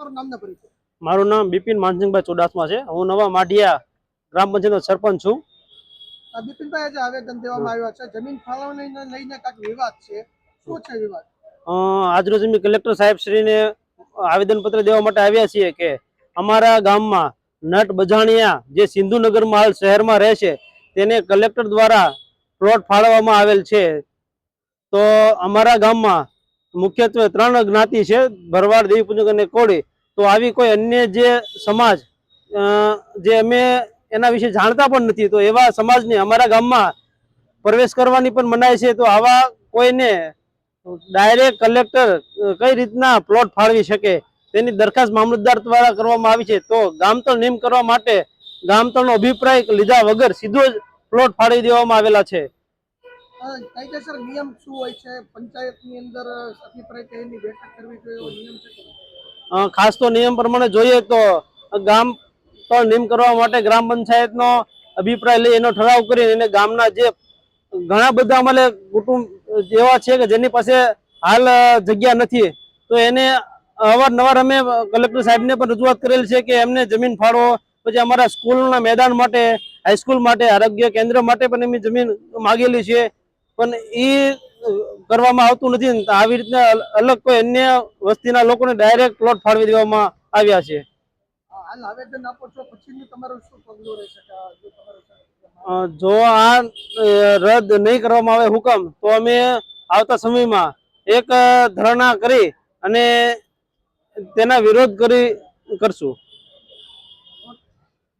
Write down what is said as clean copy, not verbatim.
તમારું નામ ને પરિચય? મારું નામ બિપિન માનસિંહભાઈ ચુડાસમા છે। હું નવા માઢિયા ગ્રામ પંચાયતનો સરપંચ છું। બિપિનભાઈ, આજે આવેદન દેવામાં આવ્યા છે, જમીન ફાળવણીને લઈને કાંઈક વિવાદ છે, શું છે વિવાદ? આજરોજ અમે કલેક્ટર સાહેબ શ્રીને આવેદનપત્ર દેવા માટે આવ્યા છીએ કે અમારા ગામમાં નટ બજાણિયા જે સિંધુનગરમાં હાલ શહેરમાં રહે છે તેને કલેક્ટર દ્વારા પ્લોટ ફાળવવામાં આવેલ છે। તો અમારા ગામમાં મુખ્યત્વે 3 જ્ઞાતિ છે, ભરવાડ, દેવીપૂજક અને કોળી। તો આવી કોઈ અન્ય જે સમાજ જે અમે એના વિશે જાણતા પણ નથી, તો એવા સમાજને અમારા ગામમાં પ્રવેશ કરવાની પણ મનાઈ છે। તો આવા કોઈને ડાયરેક્ટ કલેક્ટર કઈ રીતના પ્લોટ ફાળવી શકે તેની દરખાસ્ત મામલતદાર દ્વારા કરવામાં આવી છે। તો ગામતળ નિયમ કરવા માટે ગામતળનો અભિપ્રાય લીધા વગર સીધો જ પ્લોટ ફાળવી દેવામાં આવેલા છે। કાયદેસર નિયમ શું હોય છે? પંચાયતની અંદર અભિપ્રાય કહીની બેઠક કરવી જોઈએ એવો નિયમ છે? ખાસ તો નિયમ પ્રમાણે જોઈએ તો ગામ તો નિયમ કરવા માટે ગ્રામ પંચાયતનો અભિપ્રાય લઈ એનો ઠરાવ કરી અને ગામના જે ઘણા બધા અમારે કુટુંબ એવા છે કે જેની પાસે હાલ જગ્યા નથી, તો એને અવારનવાર અમે કલેક્ટર સાહેબને પણ રજૂઆત કરેલ છે કે એમને જમીન ફાળવો। પછી અમારા સ્કૂલના મેદાન માટે, હાઈસ્કૂલ માટે, આરોગ્ય કેન્દ્ર માટે પણ અમે જમીન માગેલી છે, પણ એ કરવામાં આવતું નથી। આવી રીતના અલગ કોઈ અન્ય વસ્તીના લોકોને ડાયરેક્ટ પ્લોટ ફાળવી દેવામાં આવ્યા છે। હાલ આવેદન આપો છો, પછીનું તમારું શું પગલું રહેશે? જો આ રદ નહીં કરવામાં આવે હુકમ, તો અમે આવતા સમયમાં એક ધરણા કરી અને તેના વિરોધ કરશું।